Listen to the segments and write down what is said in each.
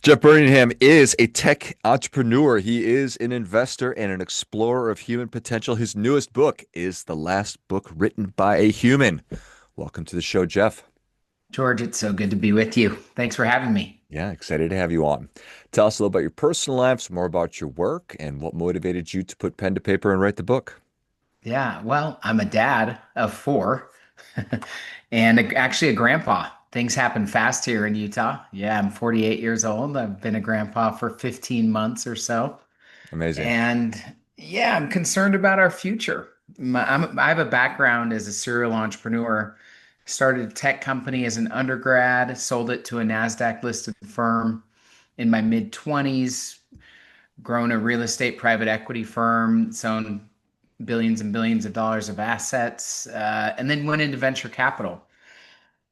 Jeff Burningham is a tech entrepreneur. He is an investor and an explorer of human potential. His newest book is the last book written by a human. Welcome to the show, Jeff. George, it's so good to be with you. Thanks for having me. Yeah, excited to have you on. Tell us a little about your personal life, some more about your work, and what motivated you to put pen to paper and write the book. Yeah, well, I'm a dad of four and actually a grandpa. Things happen fast here in Utah. Yeah, I'm 48 years old. I've been a grandpa for 15 months or so. Amazing. And yeah, I'm concerned about our future. I have a background as a serial entrepreneur. Started a tech company as an undergrad, sold it to a NASDAQ listed firm in my mid 20s, grown a real estate private equity firm, its own billions and billions of dollars of assets, and then went into venture capital.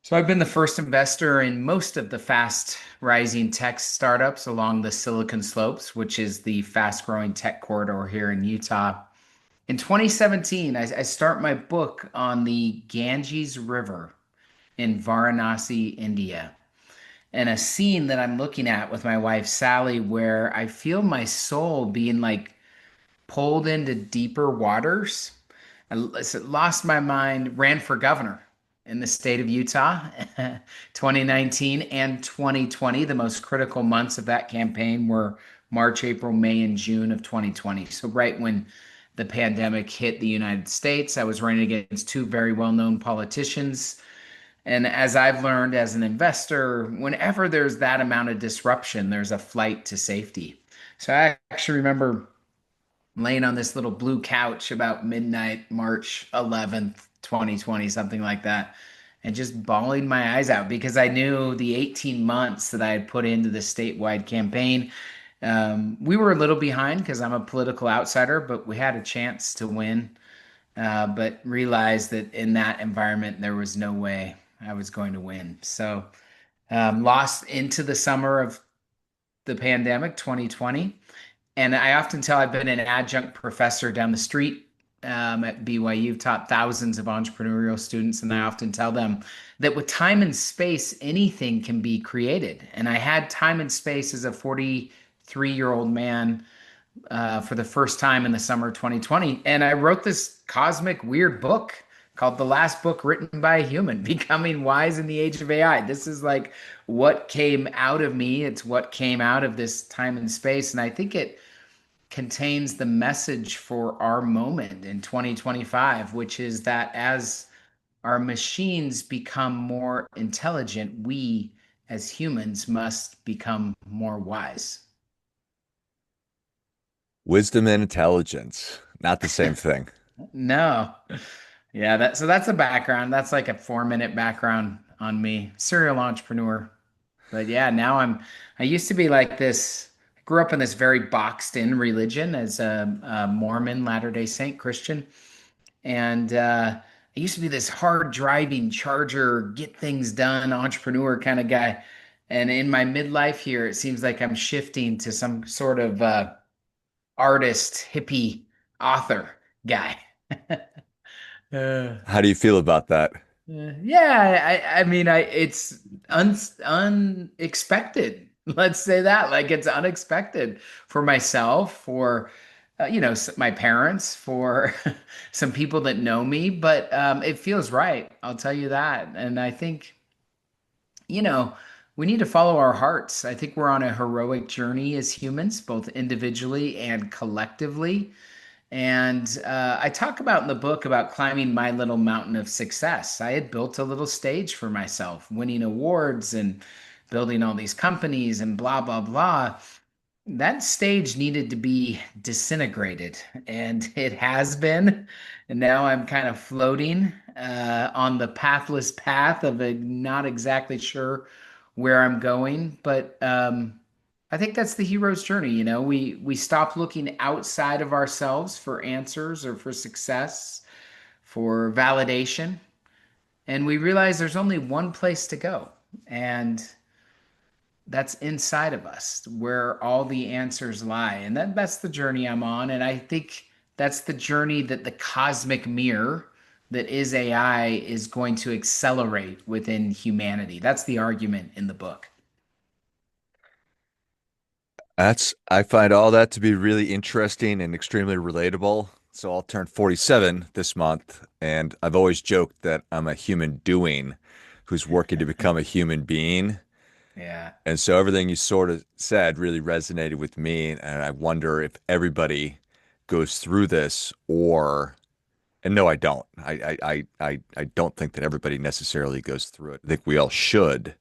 So I've been the first investor in most of the fast rising tech startups along the Silicon Slopes, which is the fast growing tech corridor here in Utah. In 2017, I start my book on the Ganges River in Varanasi, India, and a scene that I'm looking at with my wife, Sally, where I feel my soul being like pulled into deeper waters. I lost my mind, ran for governor in the state of Utah 2019 and 2020. The most critical months of that campaign were March, April, May, and June of 2020. So, right when the pandemic hit the United States, I was running against two very well known politicians. And as I've learned as an investor, whenever there's that amount of disruption, there's a flight to safety. So I actually remember laying on this little blue couch about midnight, March 11th, 2020, something like that, and just bawling my eyes out because I knew the 18 months that I had put into the statewide campaign. We were a little behind because I'm a political outsider, but we had a chance to win. But realized that in that environment, there was no way I was going to win. So, lost into the summer of the pandemic, 2020. And I often tell I've been an adjunct professor down the street at BYU, taught thousands of entrepreneurial students. And I often tell them that with time and space, anything can be created. And I had time and space as a 43-year-old man for the first time in the summer of 2020. And I wrote this cosmic weird book called The Last Book Written by a Human, Becoming Wise in the Age of AI. This is like what came out of me. It's what came out of this time and space. And I think it contains the message for our moment in 2025, which is that as our machines become more intelligent, we as humans must become more wise. Wisdom and intelligence, not the same thing. No. Yeah, that's a background. That's like a 4 minute background on me. Serial entrepreneur. But yeah, I used to be like this. I grew up in this very boxed in religion as a Mormon, Latter-day Saint Christian. And I used to be this hard driving charger, get things done entrepreneur kind of guy. And in my midlife here, it seems like I'm shifting to some sort of artist, hippie, author guy. Uh, How do you feel about that? yeah, I mean, it's unexpected. Let's say that, like it's unexpected for myself, for my parents, for some people that know me, but it feels right. I'll tell you that, and I think you know we need to follow our hearts. I think we're on a heroic journey as humans, both individually and collectively. And I talk about in the book about climbing my little mountain of success. I had built a little stage for myself, winning awards and building all these companies and blah, blah, blah. That stage needed to be disintegrated, and it has been. And now I'm kind of floating on the pathless path of not exactly sure where I'm going. But I think that's the hero's journey. We stop looking outside of ourselves for answers or for success, for validation, and we realize there's only one place to go, and that's inside of us, where all the answers lie. And that's the journey I'm on, and I think that's the journey that the cosmic mirror that is AI is going to accelerate within humanity. That's the argument in the book. I find all that to be really interesting and extremely relatable. So I'll turn 47 this month, and I've always joked that I'm a human doing who's working to become a human being. Yeah. And so everything you sort of said really resonated with me, and I wonder if everybody goes through this or and no, I don't. I don't think that everybody necessarily goes through it. I think we all should,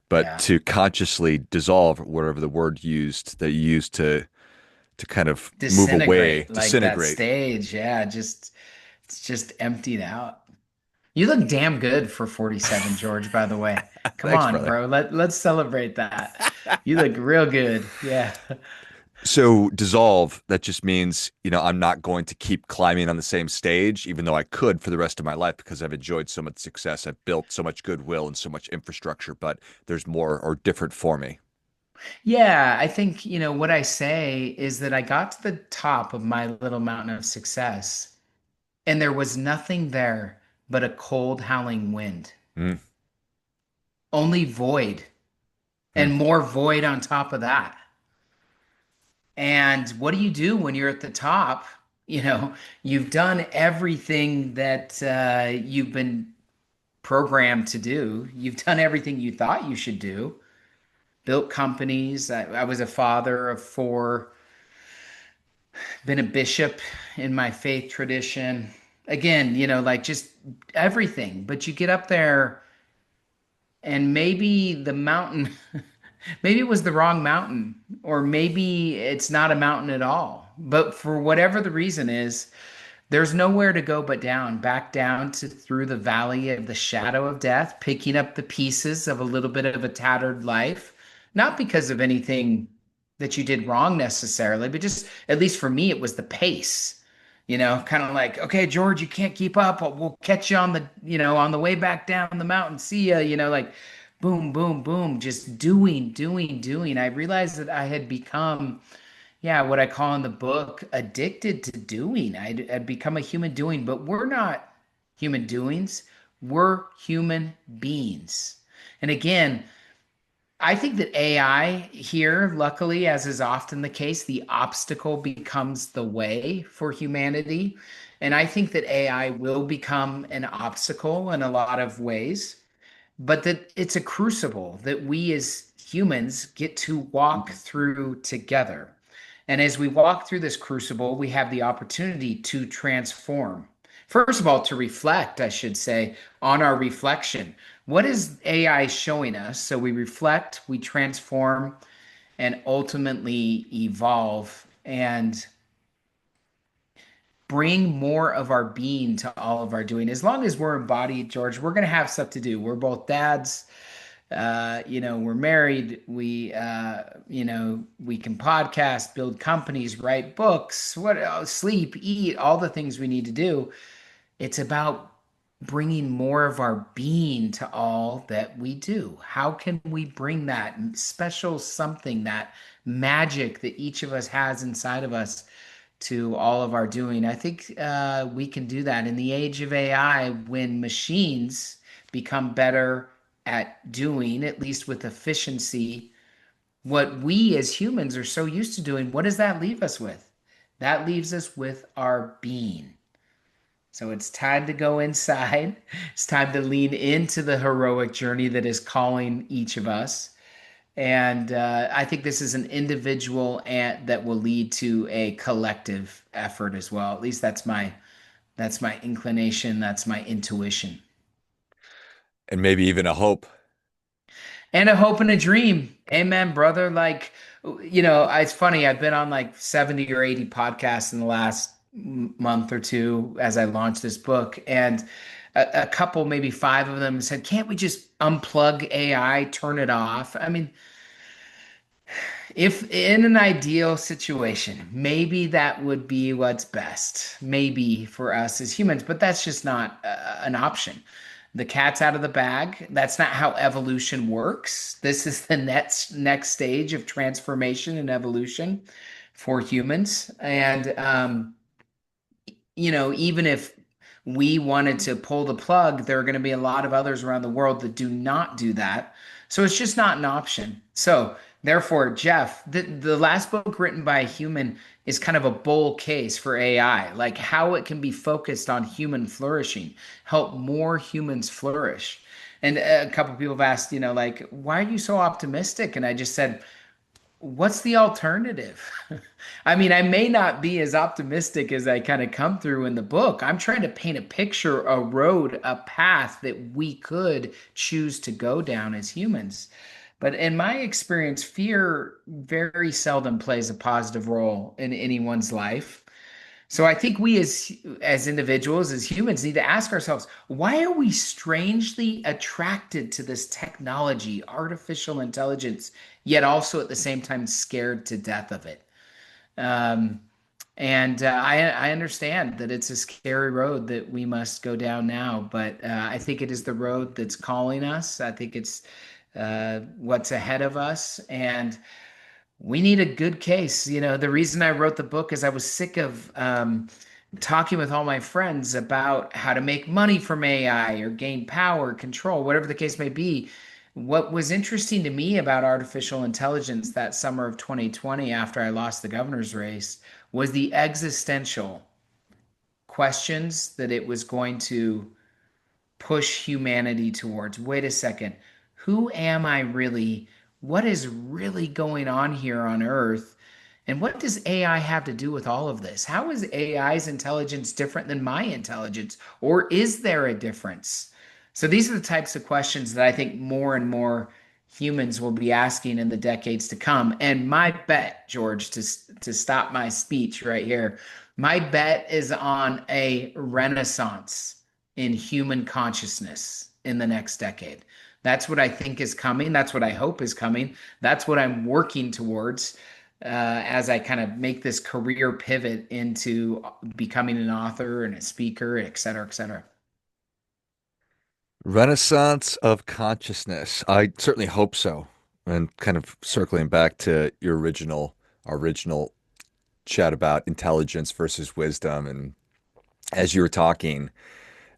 but Yeah. to consciously dissolve whatever the word used that you used to kind of move away, Disintegrate like that disintegrate. stage. Yeah, just it's just emptied out. You look damn good for 47, George, by the way. Come Thanks, on, brother. bro. Let's celebrate that. You look real good. Yeah. So dissolve, that just means, I'm not going to keep climbing on the same stage, even though I could for the rest of my life because I've enjoyed so much success. I've built so much goodwill and so much infrastructure, but there's more or different for me. Yeah, I think, what I say is that I got to the top of my little mountain of success, and there was nothing there but a cold, howling wind. Mm, Only void, mm, and more void on top of that. And what do you do when you're at the top? You know, you've done everything that you've been programmed to do. You've done everything you thought you should do. Built companies. I was a father of four, been a bishop in my faith tradition. Again, like just everything. But you get up there and maybe the mountain, maybe it was the wrong mountain, or maybe it's not a mountain at all. But for whatever the reason is, there's nowhere to go but down, back down to through the valley of the shadow of death, picking up the pieces of a little bit of a tattered life, not because of anything that you did wrong necessarily, but just at least for me, it was the pace. Kind of like, okay, George, you can't keep up. We'll catch you on on the way back down the mountain. See ya. Like boom, boom, boom, just doing, doing, doing. I realized that I had become, yeah, what I call in the book, addicted to doing. I'd become a human doing, but we're not human doings. We're human beings. And again, I think that AI here, luckily, as is often the case, the obstacle becomes the way for humanity. And I think that AI will become an obstacle in a lot of ways, but that it's a crucible that we as humans get to walk through together. And as we walk through this crucible, we have the opportunity to transform. First of all, to reflect, I should say, on our reflection. What is AI showing us? So we reflect, we transform, and ultimately evolve and bring more of our being to all of our doing. As long as we're embodied, George, we're going to have stuff to do. We're both dads. We're married. We can podcast, build companies, write books, what else, sleep, eat, all the things we need to do. It's about bringing more of our being to all that we do. How can we bring that special something, that magic that each of us has inside of us to all of our doing? I think we can do that in the age of AI when machines become better at doing, at least with efficiency, what we as humans are so used to doing. What does that leave us with? That leaves us with our being. So it's time to go inside. It's time to lean into the heroic journey that is calling each of us. And I think this is an individual and that will lead to a collective effort as well. At least that's my inclination. That's my intuition. and maybe even a hope. And a hope and a dream. Amen, brother. Like, it's funny. I've been on like 70 or 80 podcasts in the last month or two as I launched this book. And a couple, maybe five of them said, can't we just unplug AI, turn it off? I mean, if in an ideal situation, maybe that would be what's best, maybe for us as humans, but that's just not an option. The cat's out of the bag. That's not how evolution works. This is the next stage of transformation and evolution for humans. And even if we wanted to pull the plug, there are going to be a lot of others around the world that do not do that. So it's just not an option. So therefore, Jeff, the last book written by a human is kind of a bull case for AI, like how it can be focused on human flourishing, help more humans flourish. And a couple people have asked, like, why are you so optimistic? And I just said, what's the alternative? I mean, I may not be as optimistic as I kind of come through in the book. I'm trying to paint a picture, a road, a path that we could choose to go down as humans. But in my experience, fear very seldom plays a positive role in anyone's life. So I think we as individuals, as humans, need to ask ourselves, why are we strangely attracted to this technology, artificial intelligence, yet also at the same time scared to death of it? Um, and I understand that it's a scary road that we must go down now, but I think it is the road that's calling us. I think it's what's ahead of us, and we need a good case. The reason I wrote the book is I was sick of talking with all my friends about how to make money from AI or gain power, control, whatever the case may be. What was interesting to me about artificial intelligence that summer of 2020, after I lost the governor's race, was the existential questions that it was going to push humanity towards. Wait a second. Who am I really? What is really going on here on Earth? And what does AI have to do with all of this? How is AI's intelligence different than my intelligence? Or is there a difference? So these are the types of questions that I think more and more humans will be asking in the decades to come. And my bet, George, to stop my speech right here, my bet is on a renaissance in human consciousness in the next decade. That's what I think is coming. That's what I hope is coming. That's what I'm working towards as I kind of make this career pivot into becoming an author and a speaker, et cetera, et cetera. Renaissance of consciousness. I certainly hope so. And kind of circling back to our original chat about intelligence versus wisdom. And as you were talking,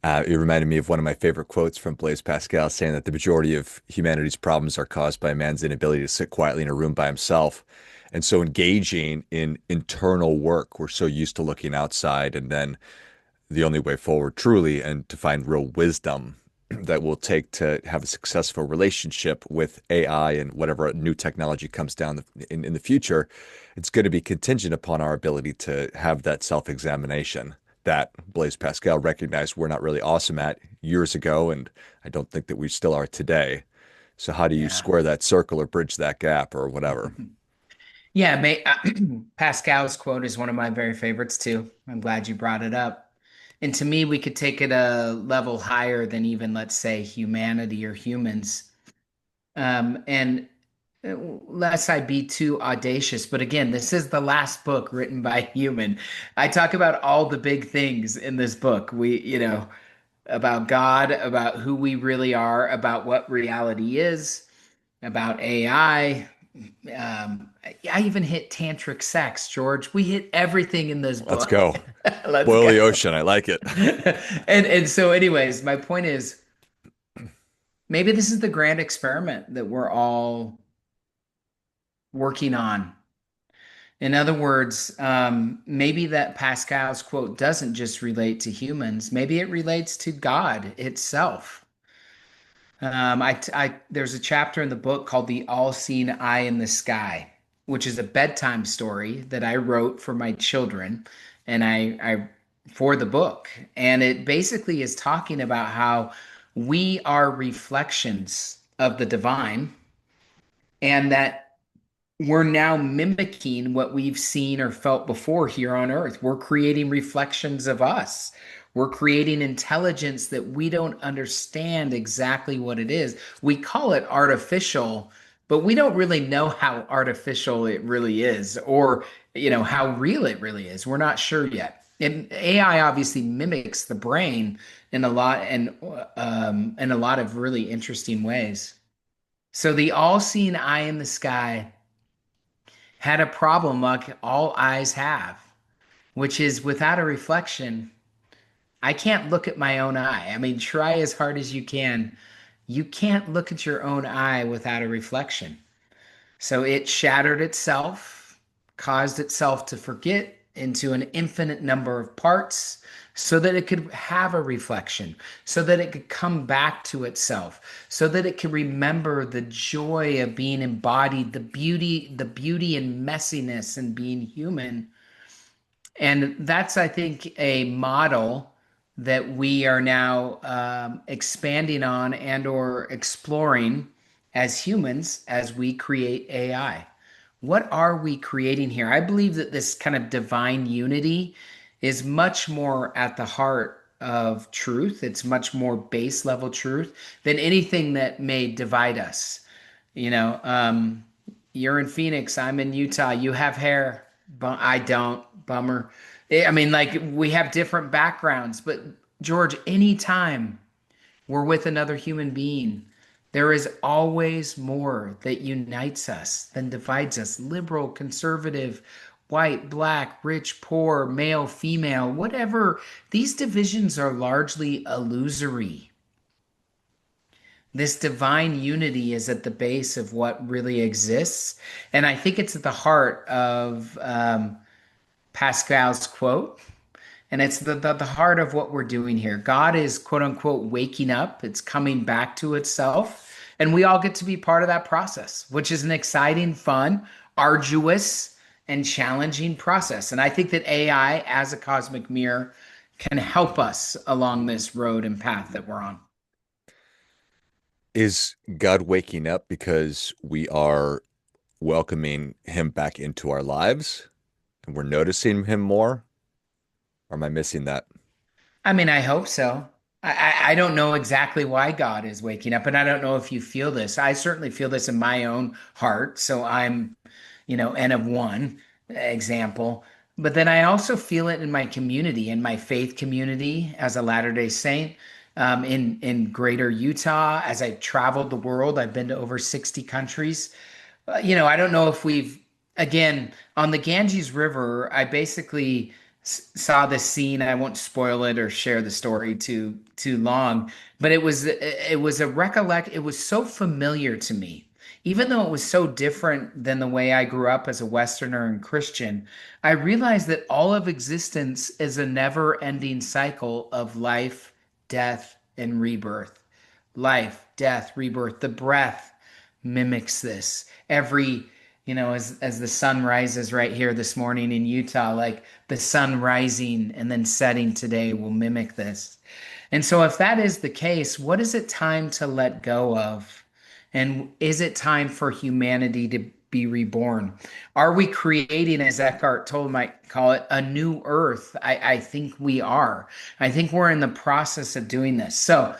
it reminded me of one of my favorite quotes from Blaise Pascal saying that the majority of humanity's problems are caused by man's inability to sit quietly in a room by himself. And so engaging in internal work, we're so used to looking outside, and then the only way forward truly and to find real wisdom that will take to have a successful relationship with AI and whatever new technology comes down in the future, it's going to be contingent upon our ability to have that self-examination that Blaise Pascal recognized we're not really awesome at years ago, and I don't think that we still are today. So how do you Yeah. square that circle or bridge that gap or whatever? Yeah, Pascal's quote is one of my very favorites too. I'm glad you brought it up. And to me, we could take it a level higher than even, let's say, humanity or humans. And lest I be too audacious, but again, this is the last book written by a human. I talk about all the big things in this book. About God, about who we really are, about what reality is, about AI. I even hit tantric sex, George. We hit everything in this Let's book. go. Let's Boil go. the ocean. I like it. And so, anyways, my point is maybe this is the grand experiment that we're all working on. In other words, maybe that Pascal's quote doesn't just relate to humans. Maybe it relates to God itself. There's a chapter in the book called "The All-Seeing Eye in the Sky," which is a bedtime story that I wrote for my children, and I for the book, and it basically is talking about how we are reflections of the divine, and that we're now mimicking what we've seen or felt before here on earth. We're creating reflections of us. We're creating intelligence that we don't understand exactly what it is. We call it artificial, but we don't really know how artificial it really is or, how real it really is. We're not sure yet. And AI obviously mimics the brain in a lot of really interesting ways. So the all-seeing eye in the sky had a problem like all eyes have, which is without a reflection, I can't look at my own eye. I mean, try as hard as you can. You can't look at your own eye without a reflection. So it shattered itself, caused itself to forget into an infinite number of parts so that it could have a reflection, so that it could come back to itself, so that it could remember the joy of being embodied, the beauty and messiness and being human. And that's, I think, a model that we are now expanding on and or exploring as humans as we create AI. What are we creating here? I believe that this kind of divine unity is much more at the heart of truth. It's much more base level truth than anything that may divide us. You know, you're in Phoenix, I'm in Utah. You have hair, but I don't. Bummer. I mean, like we have different backgrounds, but George, anytime we're with another human being, there is always more that unites us than divides us. Liberal, conservative, white, black, rich, poor, male, female, whatever. These divisions are largely illusory. This divine unity is at the base of what really exists. And I think it's at the heart of Pascal's quote. And it's the heart of what we're doing here. God is quote unquote waking up, it's coming back to itself. And we all get to be part of that process, which is an exciting, fun, arduous, and challenging process. And I think that AI as a cosmic mirror can help us along this road and path that we're on. Is God waking up because we are welcoming him back into our lives and we're noticing him more? Or am I missing that? I mean, I hope so. I don't know exactly why God is waking up, and I don't know if you feel this. I certainly feel this in my own heart. So I'm, N of one example. But then I also feel it in my community, in my faith community as a Latter-day Saint, in Greater Utah. As I traveled the world, I've been to over 60 countries. I don't know if we've, again, on the Ganges River, I basically saw this scene. I won't spoil it or share the story too long, but it was a recollect. It was so familiar to me, even though it was so different than the way I grew up as a Westerner and Christian. I realized that all of existence is a never-ending cycle of life, death, and rebirth. Life, death, rebirth. The breath mimics this. As the sun rises right here this morning in Utah, like the sun rising and then setting today will mimic this. And so, if that is the case, what is it time to let go of? And is it time for humanity to be reborn? Are we creating, as Eckhart Tolle might call it, a new earth? I think we are. I think we're in the process of doing this. So,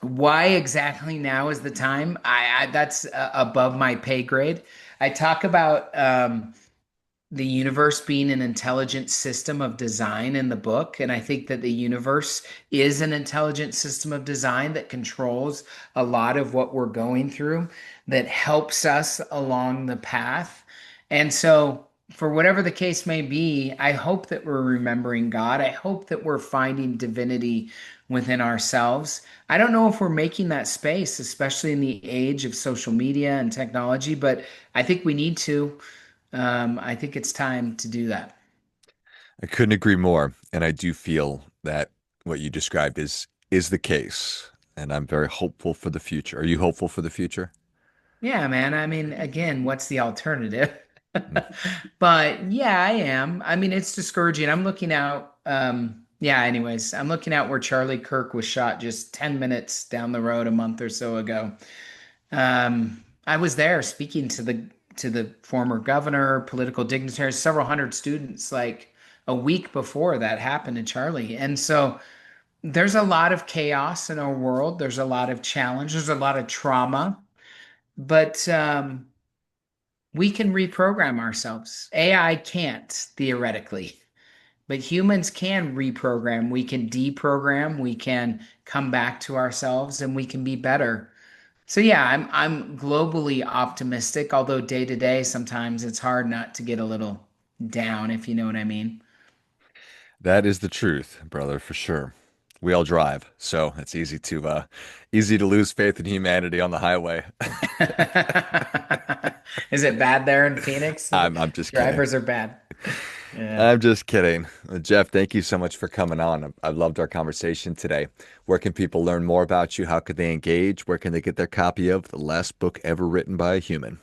why exactly now is the time? That's above my pay grade. I talk about the universe being an intelligent system of design in the book, and I think that the universe is an intelligent system of design that controls a lot of what we're going through, that helps us along the path. And so, for whatever the case may be, I hope that we're remembering God. I hope that we're finding divinity within ourselves. I don't know if we're making that space, especially in the age of social media and technology, but I think we need to. I think it's time to do that. I couldn't agree more. And I do feel that what you described is the case. And I'm very hopeful for the future. Are you hopeful for the future? Yeah, man. I mean, again, what's the alternative? Mm. But yeah, I am. I mean, it's discouraging. I'm looking out. Yeah, anyways, I'm looking out where Charlie Kirk was shot just 10 minutes down the road a month or so ago. I was there speaking to the former governor, political dignitaries, several hundred students, like a week before that happened to Charlie. And so there's a lot of chaos in our world. There's a lot of challenge. There's a lot of trauma, but we can reprogram ourselves. AI can't theoretically, but humans can reprogram. We can deprogram. We can come back to ourselves, and we can be better. So yeah, I'm globally optimistic, although day to day sometimes it's hard not to get a little down, if you know what I mean. That is the truth, brother, for sure. We all drive, so it's easy to lose faith in humanity on the highway. Is it bad there in Phoenix? I'm just kidding. Drivers are bad. Yeah. I'm just kidding. Jeff, thank you so much for coming on. I loved our conversation today. Where can people learn more about you? How could they engage? Where can they get their copy of The Last Book Ever Written by a Human?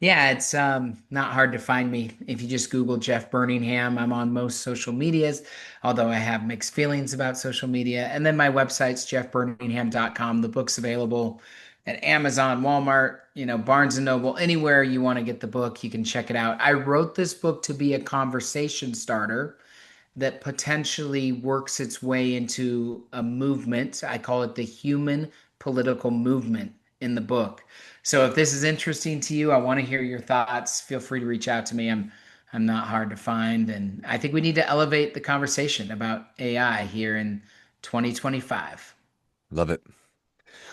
Yeah, it's not hard to find me. If you just Google Jeff Burningham, I'm on most social medias, although I have mixed feelings about social media. And then my website's jeffburningham.com. The book's available at Amazon, Walmart, Barnes and Noble, anywhere you want to get the book, you can check it out. I wrote this book to be a conversation starter that potentially works its way into a movement. I call it the human political movement in the book. So if this is interesting to you, I want to hear your thoughts. Feel free to reach out to me. I'm not hard to find, and I think we need to elevate the conversation about AI here in 2025. Love it.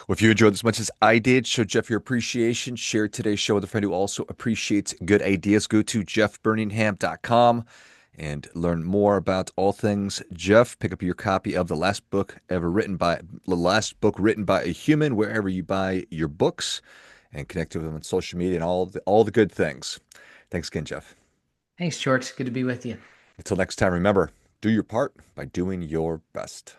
Well, if you enjoyed this as much as I did, show Jeff your appreciation. Share today's show with a friend who also appreciates good ideas. Go to jeffburningham.com and learn more about all things Jeff. Pick up your copy of The Last Book Written by a Human, wherever you buy your books, and connect with him on social media and all the good things. Thanks again, Jeff. Thanks, George. Good to be with you. Until next time, remember, do your part by doing your best.